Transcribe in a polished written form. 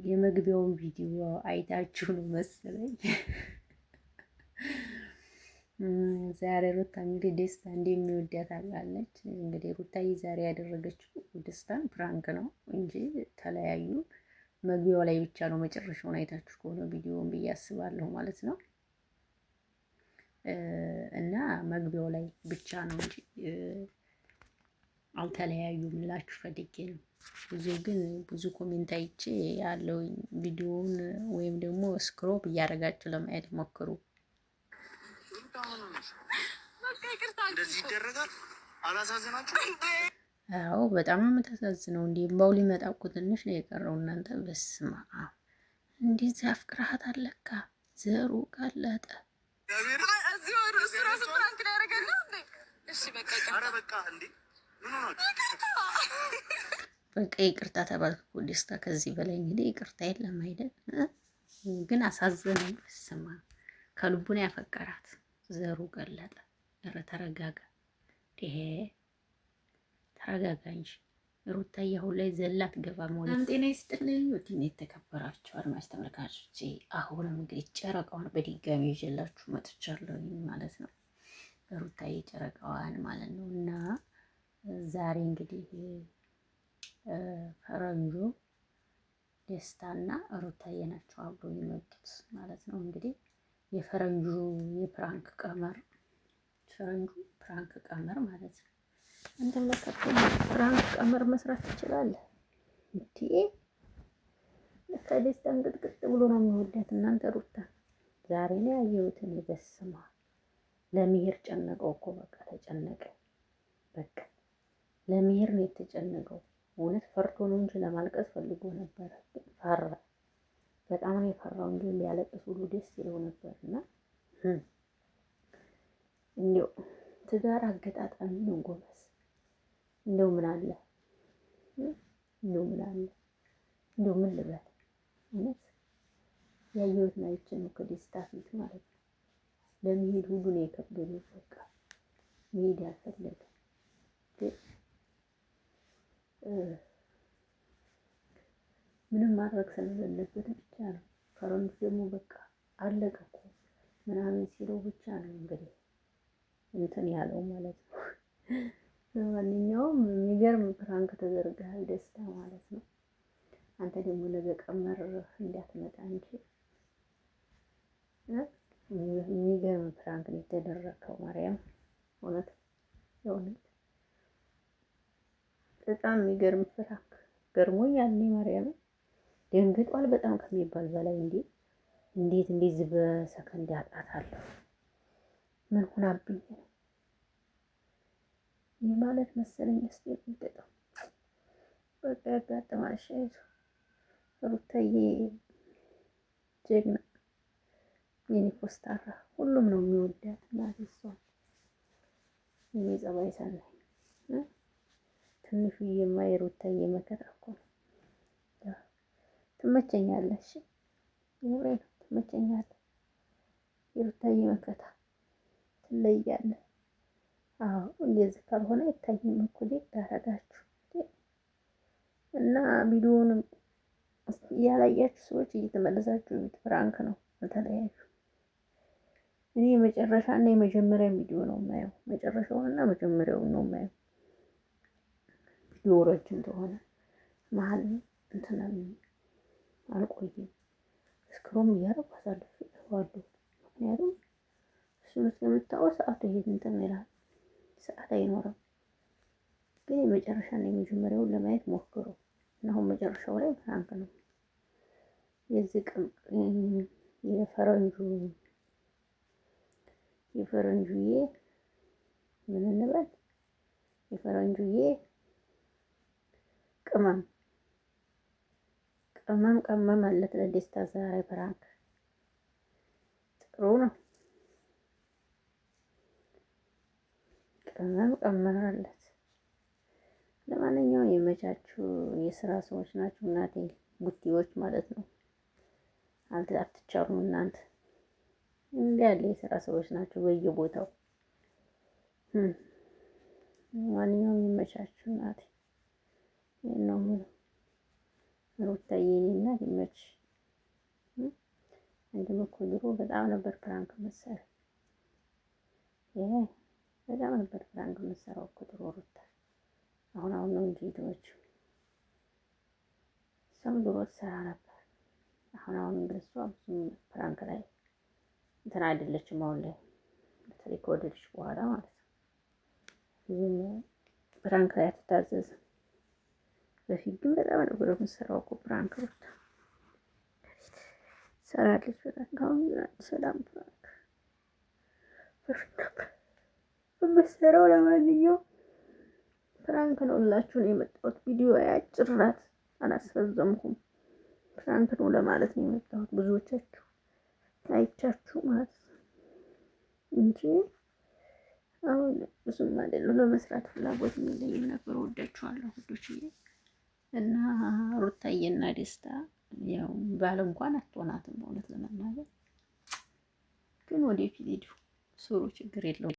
የመግቢያውን ቪዲዮ አይታችሁ ነው መሰለኝ። ዛሬ ሩታ እንግዲህ ደስታ እንደሚወዳት አውቃለች። እንግዲህ ሩታዬ ዛሬ ያደረገችው ደስታን ፕራንክ ነው እንጂ ተለያዩ መግቢያው ላይ ብቻ ነው። መጨረሻውን አይታችሁ ከሆነ ቪዲዮውን ብዬ አስባለሁ ማለት ነው። እና መግቢያው ላይ ብቻ ነው እንጂ አልተለያዩም ልላችሁ ፈልጌ ነው። ብዙ ኮሜንት አይቼ ያለው ቪዲዮውን ወይም ደግሞ ስክሮፕ እያደረጋችሁ ለማየት ሞክሩ። አዎ በጣም የምታሳዝነው እንዴ! እምባው ሊመጣ እኮ ትንሽ ነው የቀረው። እናንተ በስማ እንዴት አፍቅረሃት አለካ ዘሩ ቀለጠ። በቃ ይቅርታ ተባልኩ። ደስታ ከዚህ በላይ እንግዲህ ይቅርታ የለም አይደል? ግን አሳዘነኝ። በስማ ከልቡ ነው ያፈቀራት። ዘሩ ቀለጠ። ኧረ ተረጋጋ፣ ተረጋጋ እንጂ ሩታዬ አሁን ላይ ዘላት ገባ ማለት ነው። ጤና ይስጥልኝ ወዲኔ የተከበራችሁ አድማጭ ተመልካቾቼ፣ አሁንም እንግዲህ ጨረቃዋን በድጋሚ ይዤላችሁ መጥቻለሁ ማለት ነው። ሩታዬ ጨረቃዋን ማለት ነው። እና ዛሬ እንግዲህ ፈረንጆ ደስታና ሩታዬ ናቸው አብሮ የመጡት ማለት ነው። እንግዲህ የፈረንጁ የፕራንክ ቀመር ማለት ነው። አንተም ለከፈ ፕራንክ ቀመር መስራት ትችላለህ እንዴ? ለከደስታ እንቅጥቅጥ ብሎ ነው የሚወዳት። እናንተ ሩታ ዛሬ ነው ያየሁት እኔ። በስማ ለመሄድ ጨነቀው እኮ በቃ ተጨነቀ። በቃ ለመሄድ ነው የተጨነቀው። እውነት ፈርቶ ነው እንጂ ለማልቀስ ፈልጎ ነበር፣ ግን ፈራ። በጣም ነው የፈራው እንጂ ሊያለቅስ ሁሉ ደስ ይለው ነበር። እና እንደው ትዳር አገጣጣሚ ነው ጎበዝ። እንደው ምን አለ እንደው ምን ልበል? እውነት ያየሁትን አይቼ ነው ከደስታ ፊት ማለት ነው። ለመሄድ ሁሉ ነው የከበደው። በቃ መሄድ ያልፈለገ ምንም ማድረግ ስለሌለበት ብቻ ነው። ፈረንጁ ደግሞ በቃ አለቀ እኮ ምናምን ሲለው ብቻ ነው እንግዲህ እንትን ያለው ማለት ነው። ለማንኛውም የሚገርም ፕራንክ ተደርገሃል ደስታ ማለት ነው። አንተ ደግሞ ነገ ቀመር እንዳትመጣ እንጂ የሚገርም ፕራንክ ነው የተደረገው። ማርያም እውነት በጣም የሚገርም ፕራንክ ገርሞኛል። እኔ ማርያም ደንግጧል በጣም ከሚባል በላይ። እንዴት እንደዚህ በሰከንድ ያጣታለሁ? ምን ሆናብኝ ነው ይህ ማለት መሰለኝ። እስቲ ልጠጣው በቃ ያጋጥማል። ሻይቱ ሩታዬ ጀግና፣ የኔ ኮስታራ፣ ሁሉም ነው የሚወዳት እናት። እሷን የኔ ጸባይ ሳናይ ትንሹ የሩታዬ መከታ እኮ ነው። ትመቸኛለሽ፣ የምሬ ነው ትመቸኛለሽ። የሩታዬ መከታ ትለያለህ። አዎ እንደዚህ ካልሆነ አይታይም እኮ ታረጋችሁ። እና ቪዲዮውንም ያላያችሁ ሰዎች እየተመለሳችሁ ፕራንክ ነው፣ አልተለያዩ። እኔ የመጨረሻ እና የመጀመሪያ ቪዲዮ ነው የማየው። መጨረሻውን እና መጀመሪያውን ነው የማየው። ቪዲዮ ረጅም እንደሆነ መሀል እንትን አልቆይም። እስክሮም እያደረኩ አሳልፌ እተዋለሁ። ምክንያቱም እሱን እስከምታወው ሰዓቱ ይሄድ እንትን ይላል፣ ሰዓት አይኖርም። ግን የመጨረሻ እና የመጀመሪያውን ለማየት ሞክሩ። እና አሁን መጨረሻው ላይ ፕራንክ ነው። የዚህ የፈረንጁዬ ምን እንበል? የፈረንጁዬ ቅመም አለት ለደስታ ዛሬ ፕራንክ ጥሩ ነው። ቅመም አለት። ለማንኛውም የመቻችሁ የስራ ሰዎች ናችሁ እናቴ፣ ቡቲዎች ማለት ነው። አትቻሉም እናንተ እንዲህ ያለ የስራ ሰዎች ናቸው በየቦታው። ማንኛውም ይመቻችሁ እናቴ ነው። ሩታዬ የኔ እናት ይመችሽ። አንድም እኮ ድሮ በጣም ነበር ፕራንክ መሰለኝ ይሄ በጣም ነበር ፕራንክ የምትሰራው እኮ ድሮ ሩታ። አሁን ነው እንጂ የተወችው። እሷም ድሮ ትሰራ ነበር። አሁን ግን እሷ ብዙም ፕራንክ ላይ እንትን አይደለችም። አሁን ላይ በተለይ ከወደደች በኋላ ማለት ነው ብዙም ፕራንክ ላይ አትታዘዝም። በፊት ግን በጣም ነበር የምትሰራው እኮ ፕራንክ ሩታ ትሰራለች በጣም። ከአሁን ሰላም ፕራንክ በፊት ነበር የምትሰራው። ለማንኛውም ፕራንክ ነው እላችሁ ነው የመጣሁት። ቪዲዮ አጭር ናት፣ አላስረዘምኩም። ፕራንክ ነው ለማለት ነው የመጣሁት። ብዙዎቻችሁ አይቻችሁ ማለት ነው እንጂ አሁን ብዙም አይደለም ለመስራት ፍላጎት የለኝም ነበር። ወዳችኋለሁ ውዶችዬ። እና ሩታዬና ደስታ ያው ባል እንኳን አትሆናትም እውነት ለመናገር ግን ወደፊት ሂዱ ስሩ፣ ችግር የለውም።